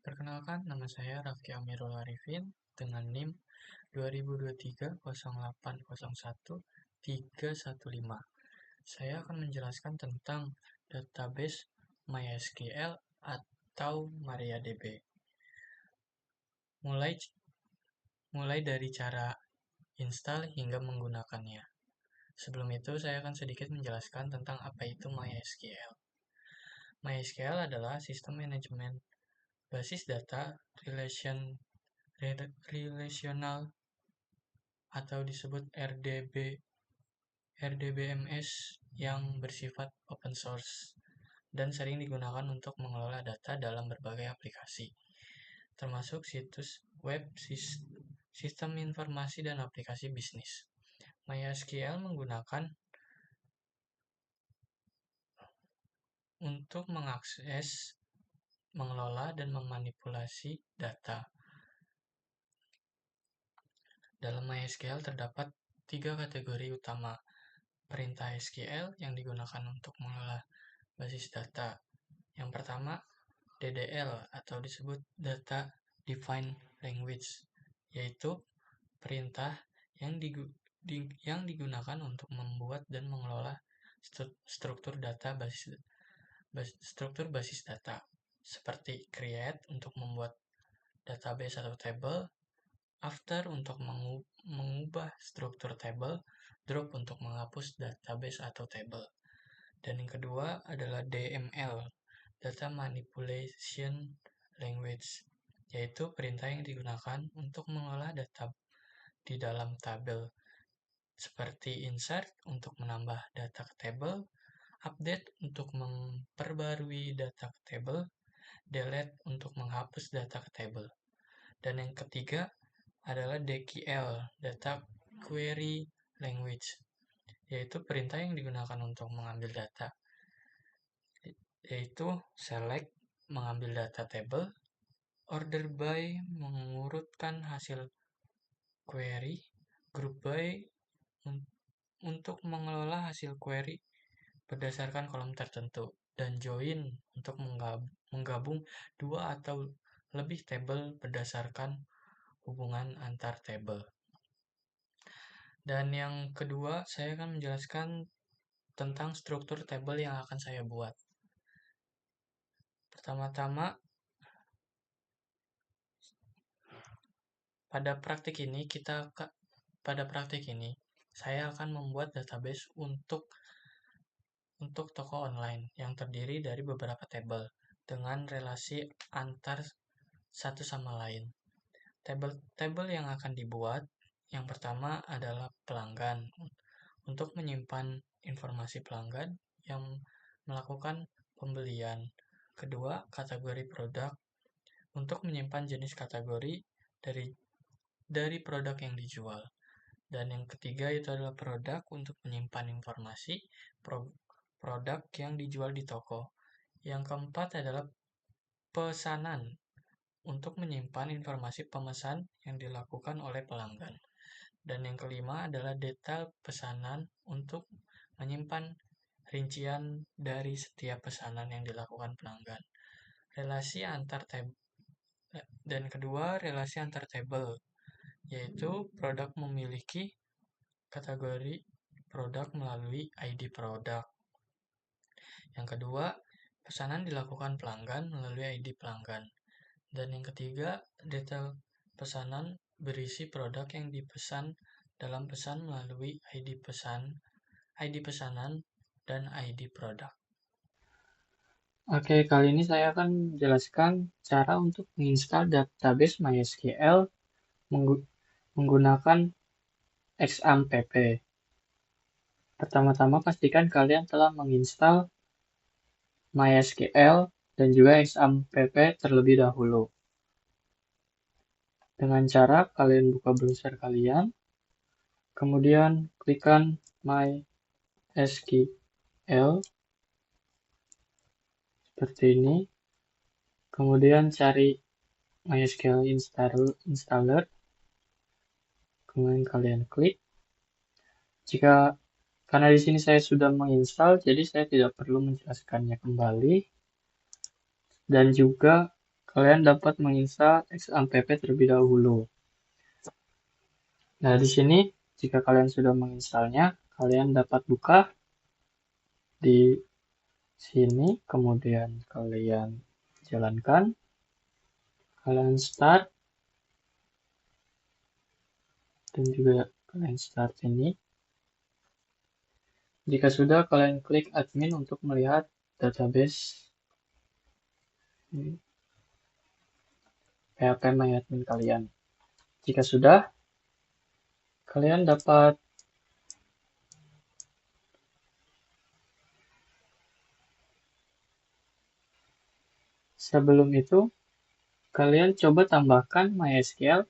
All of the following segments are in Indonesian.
Perkenalkan, nama saya Rafki Amirul Arifin dengan NIM 2023 0801 315. Saya akan menjelaskan tentang database MySQL atau MariaDB. Mulai dari cara install hingga menggunakannya. Sebelum itu, saya akan sedikit menjelaskan tentang apa itu MySQL. MySQL adalah sistem manajemen basis data relasional atau disebut RDBMS yang bersifat open source dan sering digunakan untuk mengelola data dalam berbagai aplikasi, termasuk situs web, sistem informasi, dan aplikasi bisnis. MySQL menggunakan untuk mengakses, mengelola, dan memanipulasi data. Dalam MySQL terdapat 3 kategori utama. Perintah SQL yang digunakan untuk mengelola basis data. Yang pertama, DDL atau disebut Data Defined Language, yaitu perintah yang digunakan untuk membuat dan mengelola struktur basis data, seperti create untuk membuat database atau table, after untuk mengubah struktur table, drop untuk menghapus database atau table. Dan yang kedua adalah DML, Data Manipulation Language, yaitu perintah yang digunakan untuk mengolah data di dalam tabel, seperti insert untuk menambah data ke table, update untuk memperbarui data ke table, delete untuk menghapus data ke table. Dan yang ketiga adalah DQL, Data Query Language, yaitu perintah yang digunakan untuk mengambil data, yaitu select mengambil data table, order by mengurutkan hasil query, group by untuk mengelola hasil query berdasarkan kolom tertentu, dan join untuk menggabung dua atau lebih table berdasarkan hubungan antar table. Dan yang kedua, saya akan menjelaskan tentang struktur table yang akan saya buat. Pertama-tama, pada praktik ini saya akan membuat database untuk toko online yang terdiri dari beberapa table dengan relasi antar satu sama lain. Table yang akan dibuat, yang pertama adalah pelanggan, untuk menyimpan informasi pelanggan yang melakukan pembelian. Kedua, kategori produk, untuk menyimpan jenis kategori dari produk yang dijual. Dan yang ketiga itu adalah produk, untuk menyimpan informasi produk yang dijual di toko. Yang keempat adalah pesanan, untuk menyimpan informasi pemesan yang dilakukan oleh pelanggan. Dan yang kelima adalah detail pesanan, untuk menyimpan rincian dari setiap pesanan yang dilakukan pelanggan. Dan kedua, relasi antar table, yaitu produk memiliki kategori produk melalui ID produk. Yang kedua, pesanan dilakukan pelanggan melalui ID pelanggan. Dan yang ketiga, detail pesanan berisi produk yang dipesan dalam pesan melalui ID pesanan, dan ID produk. Oke, kali ini saya akan menjelaskan cara untuk menginstal database MySQL menggunakan XAMPP. Pertama-tama pastikan kalian telah menginstal MySQL dan juga XAMPP terlebih dahulu. Dengan cara kalian buka browser kalian, kemudian klikkan MySQL seperti ini, kemudian cari MySQL installer, kemudian kalian klik. Karena di sini saya sudah menginstal, jadi saya tidak perlu menjelaskannya kembali. Dan juga kalian dapat menginstal XAMPP terlebih dahulu. Nah, di sini jika kalian sudah menginstalnya, kalian dapat buka di sini, kemudian kalian jalankan, kalian start, dan juga kalian start ini. Jika sudah, kalian klik admin untuk melihat database PHP MyAdmin kalian. Jika sudah, kalian dapat sebelum itu, kalian coba tambahkan MySQL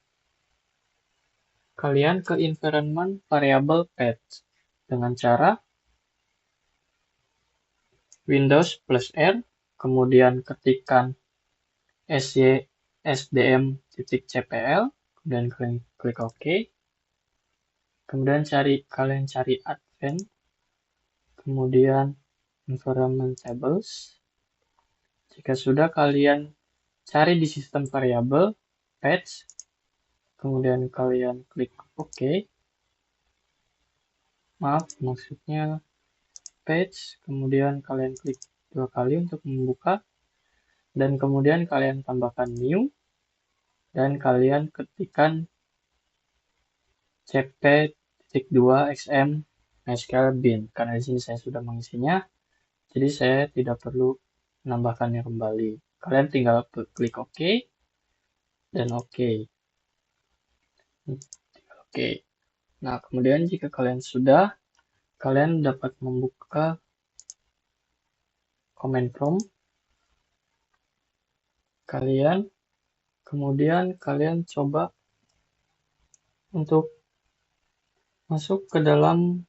kalian ke environment variable page dengan cara Windows +R, kemudian ketikkan sdm.cpl, kemudian kalian klik OK, kemudian kalian cari advanced, kemudian environment tables. Jika sudah, kalian cari di sistem variable page, kemudian kalian klik OK. Maaf, maksudnya page, kemudian kalian klik 2 kali untuk membuka, dan kemudian kalian tambahkan new, dan kalian ketikkan cp.2xm MySQL bin. Karena di sini saya sudah mengisinya, jadi saya tidak perlu menambahkannya kembali. Kalian tinggal klik OK dan OK. Oke. Nah, kemudian jika kalian sudah, kalian dapat membuka command prompt kalian, kemudian kalian coba untuk masuk ke dalam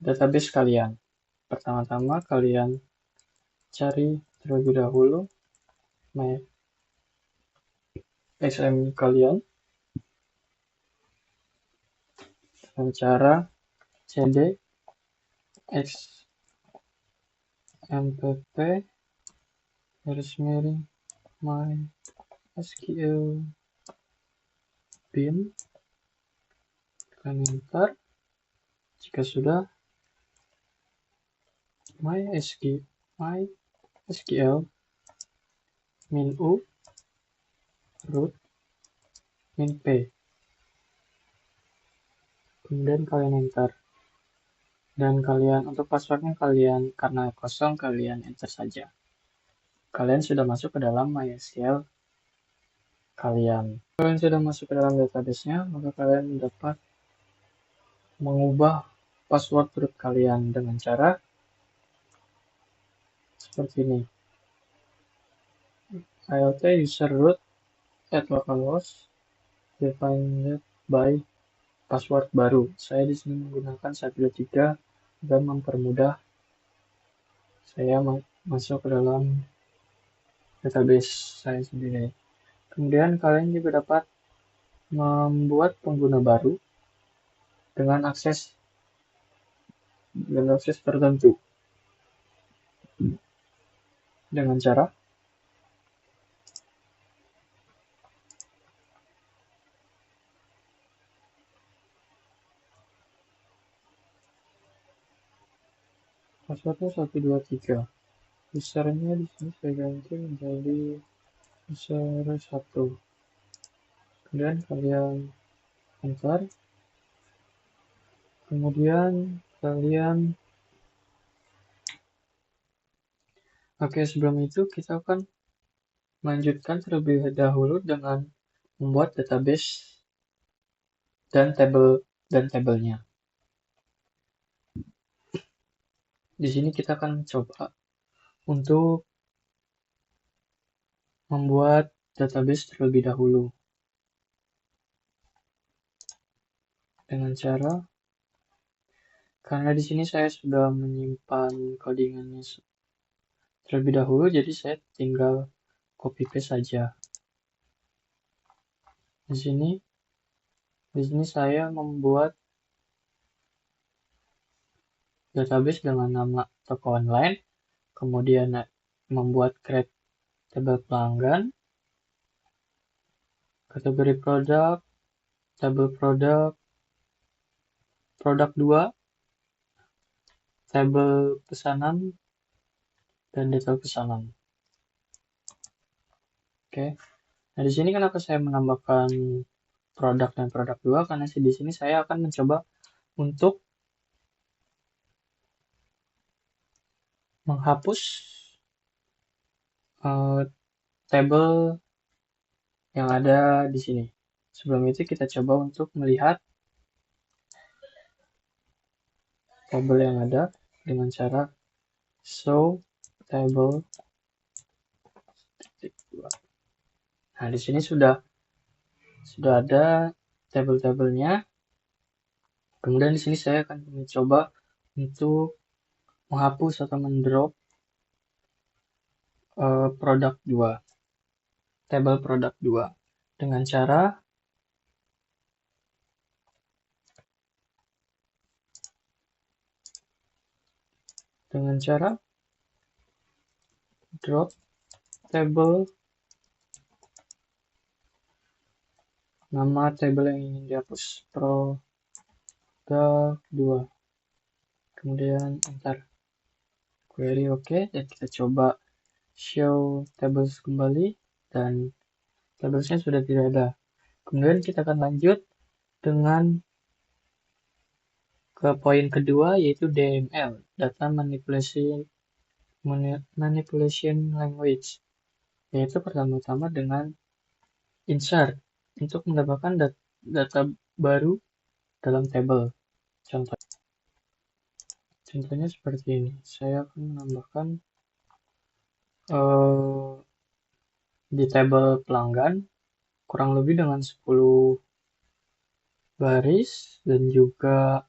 database kalian. Pertama-tama kalian cari terlebih dahulu MyXAML kalian dengan cara cd xmpp MySQL bin, kalian enter. Jika sudah, MySQL min u root min p, kemudian kalian enter, dan kalian untuk passwordnya kalian karena kosong kalian enter saja. Kalian sudah masuk ke dalam MySQL kalian. Kalian sudah masuk ke dalam database-nya, maka kalian dapat mengubah password root kalian dengan cara seperti ini. alt user root at localhost defined by password baru. Saya di sini menggunakan 123 dan mempermudah saya masuk ke dalam database saya sendiri. Kemudian kalian juga dapat membuat pengguna baru dengan akses tertentu dengan cara passwordnya 123. Usernya di sini saya ganti menjadi user 1. Kemudian kalian enter. Kemudian kalian sebelum itu kita akan melanjutkan terlebih dahulu dengan membuat database dan tabelnya. Di sini kita akan coba untuk membuat database terlebih dahulu dengan cara, karena di sini saya sudah menyimpan codingannya terlebih dahulu, jadi saya tinggal copy paste saja. Di sini saya membuat database dengan nama toko online, kemudian membuat create tabel pelanggan, kategori produk, tabel produk, produk 2, tabel pesanan, dan detail pesanan. Oke. Nah, di sini kenapa saya menambahkan produk dan produk 2? Karena di sini saya akan mencoba untuk menghapus tabel yang ada di sini. Sebelum itu kita coba untuk melihat tabel yang ada dengan cara show table. Nah, di sini sudah ada tabel-tabelnya. Kemudian di sini saya akan mencoba untuk menghapus atau mendrop produk 2, tabel produk 2 dengan cara drop table nama tabel yang ingin dihapus, produk 2, kemudian enter, query oke, dan kita coba show tables kembali, dan tablesnya sudah tidak ada. Kemudian kita akan lanjut dengan ke poin kedua, yaitu DML, Data Manipulation Language, yaitu pertama-tama dengan insert untuk mendapatkan data baru dalam tabel. Contohnya seperti ini. Saya akan menambahkan di tabel pelanggan kurang lebih dengan 10 baris, dan juga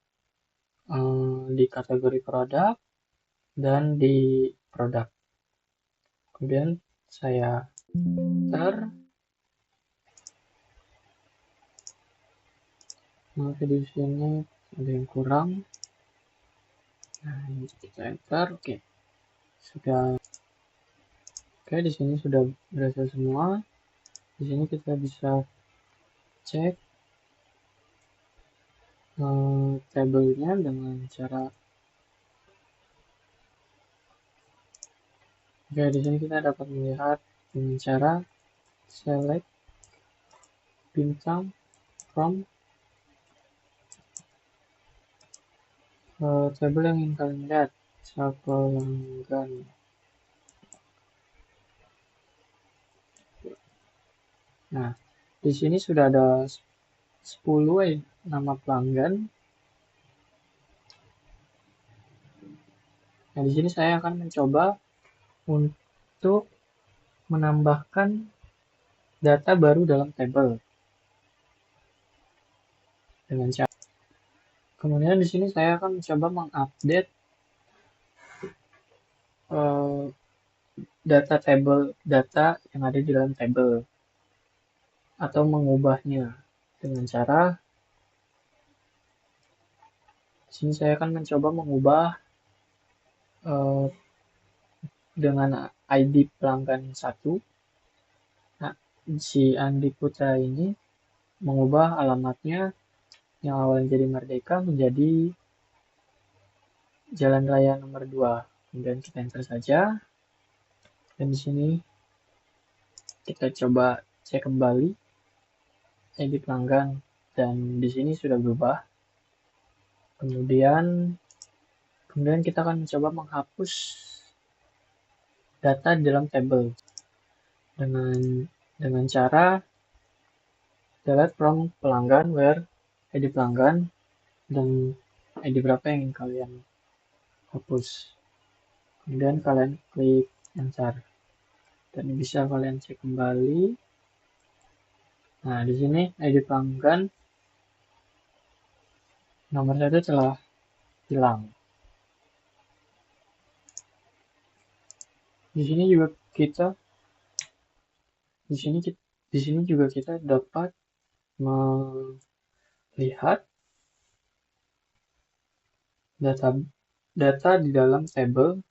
di kategori produk dan di produk. Kemudian saya enter. Maka di sini ada yang kurang. Nah, ini kita enter. Oke. Sudah. Oke, di sini sudah berhasil semua. Di sini kita bisa cek tabelnya dengan cara Oke, di sini kita dapat melihat dengan cara select bintang from tabel yang ingin kalian lihat, pelanggan. Nah, di sini sudah ada 10 nama pelanggan. Nah, di sini saya akan mencoba untuk menambahkan data baru dalam tabel dengan cara. Kemudian di sini saya akan mencoba mengupdate data yang ada di dalam tabel atau mengubahnya dengan cara di sini saya akan mencoba mengubah dengan ID pelanggan 1. Nah, si Andi Putra ini mengubah alamatnya yang awalnya jadi Merdeka menjadi Jalan Raya nomor 2. Kemudian kita enter saja. Dan di sini kita coba cek kembali ID pelanggan, dan di sini sudah berubah. Kemudian kita akan mencoba menghapus data di dalam tabel dengan cara delete from pelanggan where ID pelanggan dan ID berapa yang ingin kalian hapus. Kemudian kalian klik enter, dan bisa kalian cek kembali. Nah, di sini ID pelanggan nomor 1 telah hilang. Di sini juga kita dapat melihat data di dalam tabel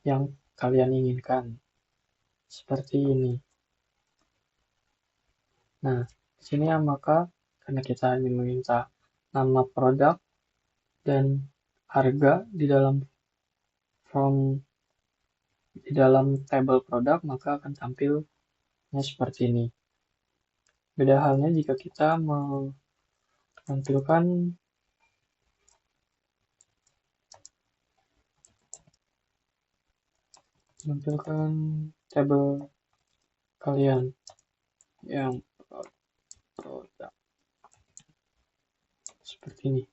yang kalian inginkan. Seperti ini. Nah, di sini maka karena kita hanya meminta nama produk dan harga di dalam tabel produk, maka akan tampilnya seperti ini. Beda halnya jika kita menampilkan tabel kalian yang produk seperti ini.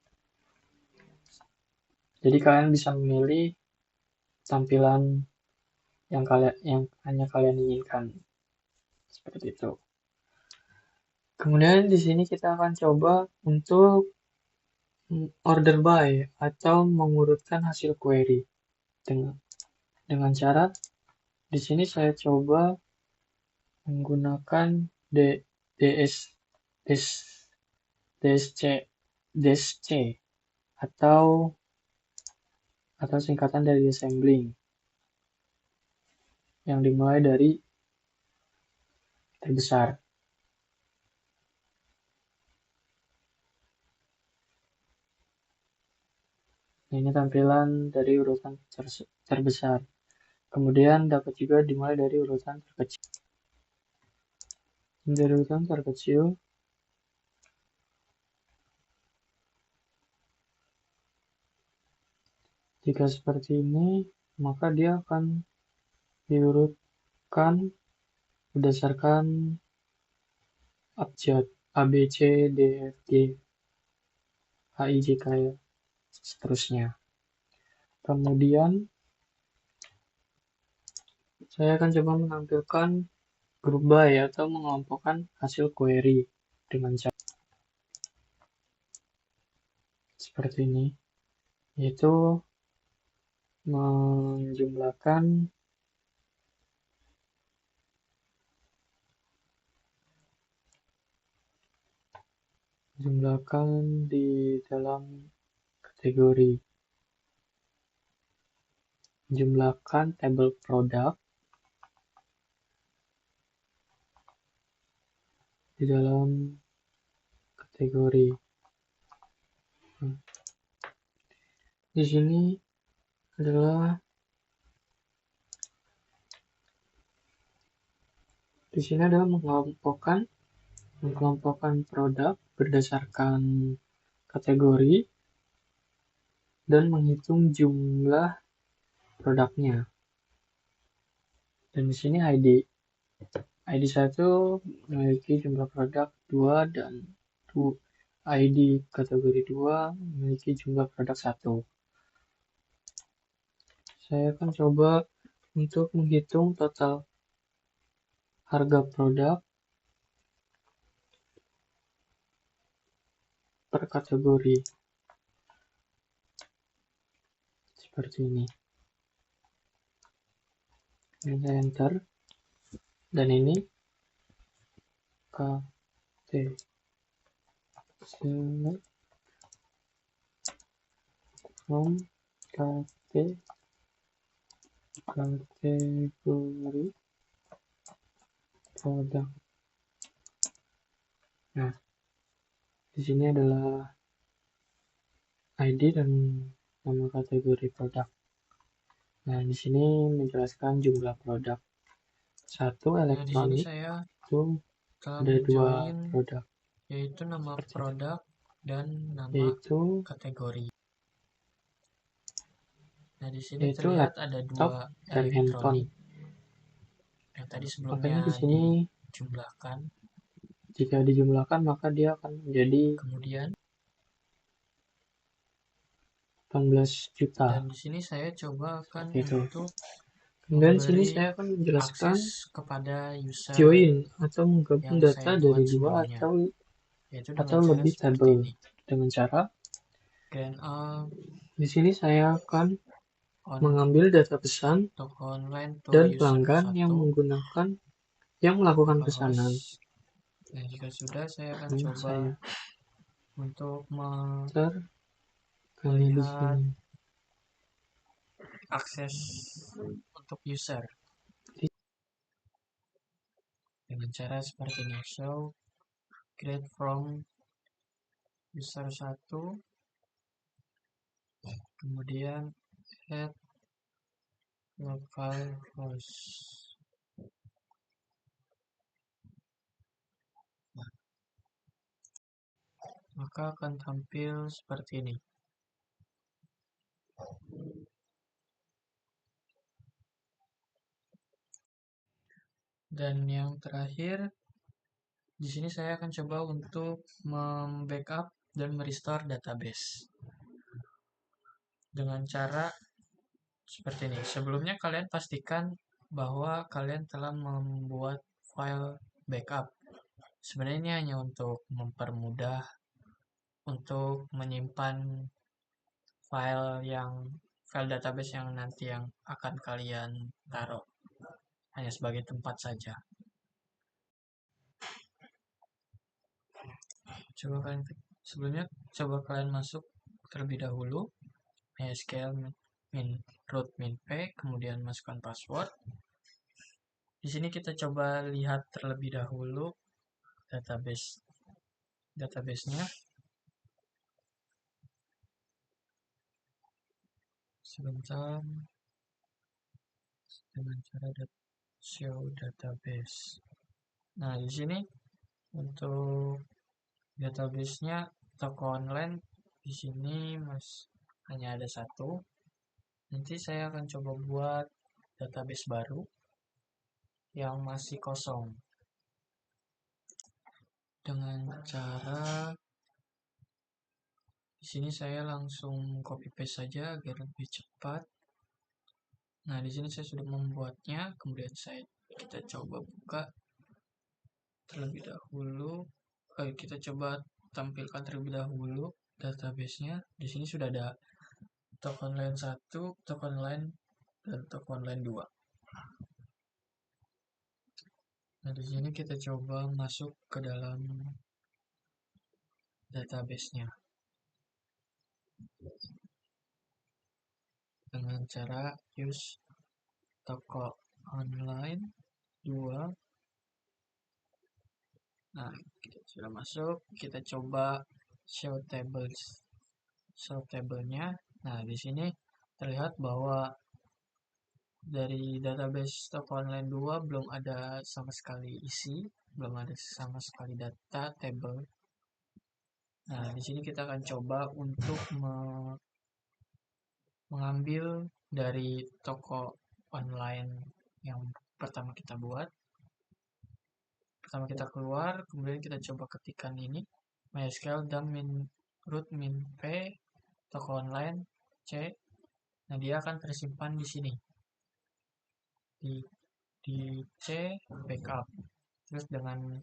Jadi kalian bisa memilih tampilan yang hanya kalian inginkan. Seperti itu. Kemudian di sini kita akan coba untuk order by atau mengurutkan hasil query dengan cara di sini saya coba menggunakan DSC atau singkatan dari assembling yang dimulai dari terbesar. Ini tampilan dari urutan terbesar. Kemudian dapat juga dimulai dari urutan terkecil. Dari urutan terkecil, jika seperti ini, maka dia akan diurutkan berdasarkan abjad A, B, C, D, F, G, H, I, J, K, seterusnya. Kemudian saya akan coba menampilkan group by atau mengelompokkan hasil query dengan cara seperti ini, yaitu menjumlahkan di dalam kategori, jumlahkan tabel produk di dalam kategori. Di sini adalah mengelompokkan produk berdasarkan kategori dan menghitung jumlah produknya. Dan di sini ID 1 memiliki jumlah produk 2 dan ID kategori 2 memiliki jumlah produk 1. Saya akan coba untuk menghitung total harga produk per kategori. Seperti ini. Ini saya enter. Dan ini KT select from kategori produk. Nah, di sini adalah ID dan nama kategori produk. Nah, di sini menjelaskan jumlah produk. 1 elektronik, itu ada 2 produk, yaitu nama produk dan nama kategori. Nah, di sini terlihat ada 2 dan handphone. Yang tadi sebelumnya di sini dijumlahkan. Jika dijumlahkan maka dia akan menjadi kemudian 18 juta. Dan di sini saya coba akan untuk kemudian sini saya akan menjelaskan kepada user join atau menggabung data dari 2 atau lebih tabel dengan cara di sini saya akan mengambil data pesan dan pelanggan yang melakukan pesanan. Nah, jika sudah, saya akan coba untuk melihat akses untuk user dengan cara seperti ini. Show create from user 1, kemudian add localhost. Maka akan tampil seperti ini. Dan yang terakhir, di sini saya akan coba untuk membackup dan merestore database dengan cara seperti ini. Sebelumnya kalian pastikan bahwa kalian telah membuat file backup. Sebenarnya ini hanya untuk mempermudah untuk menyimpan file database yang nanti yang akan kalian taruh, hanya sebagai tempat saja. Sebelumnya coba kalian masuk terlebih dahulu MySQL min root min p, kemudian masukkan password. Di sini kita coba lihat terlebih dahulu database-nya. Sebentar, dengan cara show database. Nah, di sini untuk database-nya toko online di sini hanya ada satu. Nanti saya akan coba buat database baru yang masih kosong dengan cara di sini saya langsung copy paste saja agar lebih cepat. Nah, di sini saya sudah membuatnya, kemudian kita coba buka terlebih dahulu. Kita coba tampilkan terlebih dahulu database-nya. Di sini sudah ada toko online 1, toko online, dan toko online 2. Nah, di sini kita coba masuk ke dalam database-nya dengan cara use toko online 2. Nah, kita sudah masuk, kita coba show table-nya. Nah, di sini terlihat bahwa dari database toko online 2 belum ada sama sekali isi, belum ada sama sekali data table. Nah, di sini kita akan coba untuk mengambil dari toko online yang pertama kita buat. Pertama kita keluar, kemudian kita coba ketikkan ini MySQL dump root min p toko online c. Nah, dia akan tersimpan di sini di c backup, terus dengan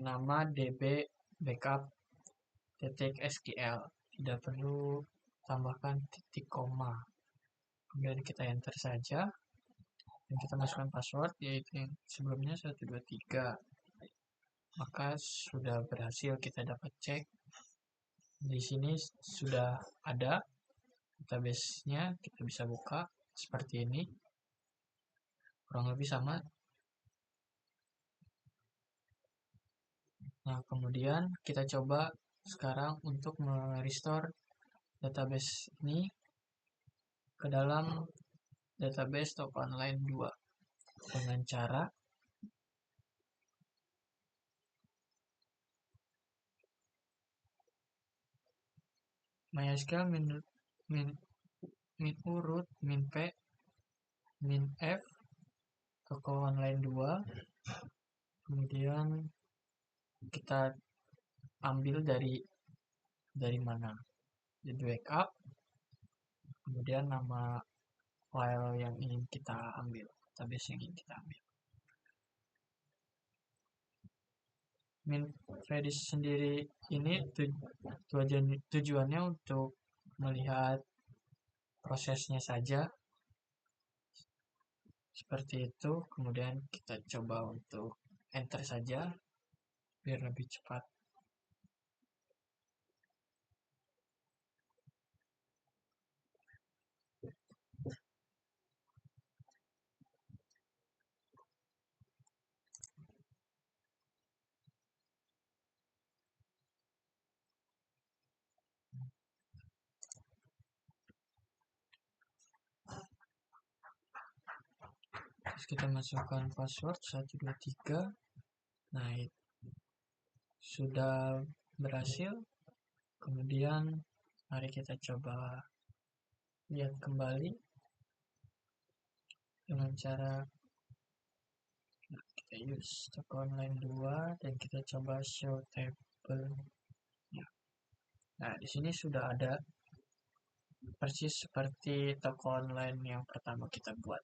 nama db backup .sql, tidak perlu tambahkan titik koma. Kemudian kita enter saja dan kita masukkan password yaitu yang sebelumnya 123. Maka sudah berhasil, kita dapat cek. Di sini sudah ada database-nya, kita bisa buka seperti ini. Kurang lebih sama. Nah, kemudian kita coba sekarang untuk merestore database ini ke dalam database toko online 2 dengan cara MySQL min root min p min f toko online 2, kemudian kita ambil dari mana, di backup, kemudian nama file yang ingin kita ambil, database yang ingin kita ambil. Min Redis sendiri ini tujuannya untuk melihat prosesnya saja seperti itu. Kemudian kita coba untuk enter saja biar lebih cepat. Terus kita masukkan password 123. Nah, sudah berhasil. Kemudian mari kita coba lihat kembali dengan cara kita use toko online 2 dan kita coba show table. Nah, di sini sudah ada persis seperti toko online yang pertama kita buat.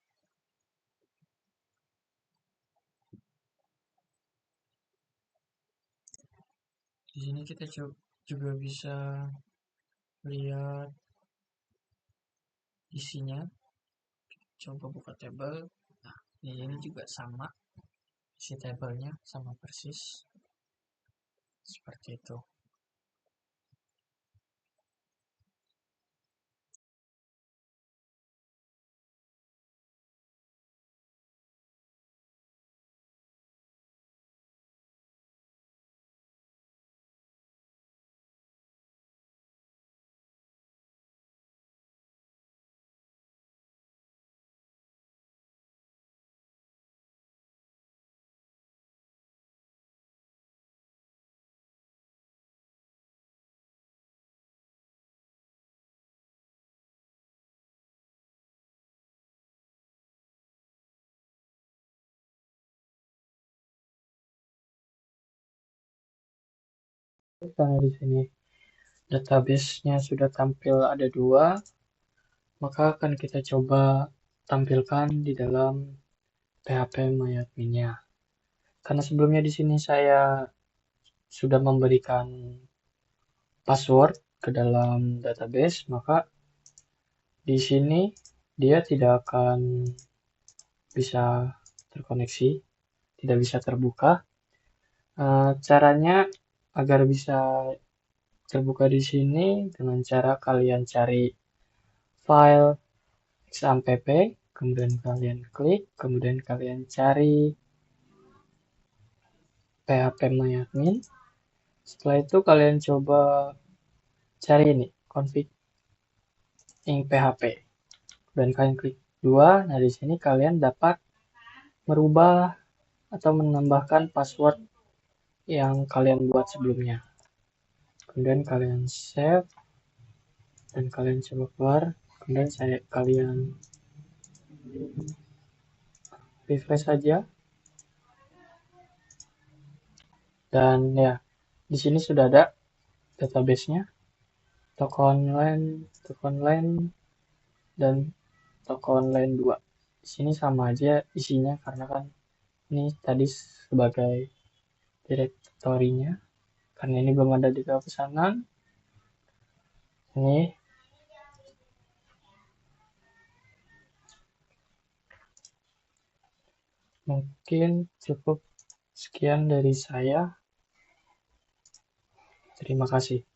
Di sini kita juga bisa lihat isinya. Coba buka table. Nah, ini juga sama. Isi tabelnya sama persis. Seperti itu. Karena di sini database-nya sudah tampil ada 2, maka akan kita coba tampilkan di dalam PHP MyAdmin-nya. Karena sebelumnya di sini saya sudah memberikan password ke dalam database, maka di sini dia tidak akan bisa terkoneksi, tidak bisa terbuka. Caranya agar bisa terbuka di sini dengan cara kalian cari file XAMPP, kemudian kalian klik, kemudian kalian cari PHP MyAdmin. Setelah itu kalian coba cari ini, config ing PHP. Dan kalian klik 2. Nah, di sini kalian dapat merubah atau menambahkan password yang kalian buat sebelumnya. Kemudian kalian save dan kalian coba keluar. Kemudian kalian refresh saja. Dan ya, di sini sudah ada database-nya, toko online dan toko online 2. Di sini sama aja isinya karena kan ini tadi sebagai direktorinya. Karena ini belum ada di pesanan. Ini mungkin cukup sekian dari saya. Terima kasih.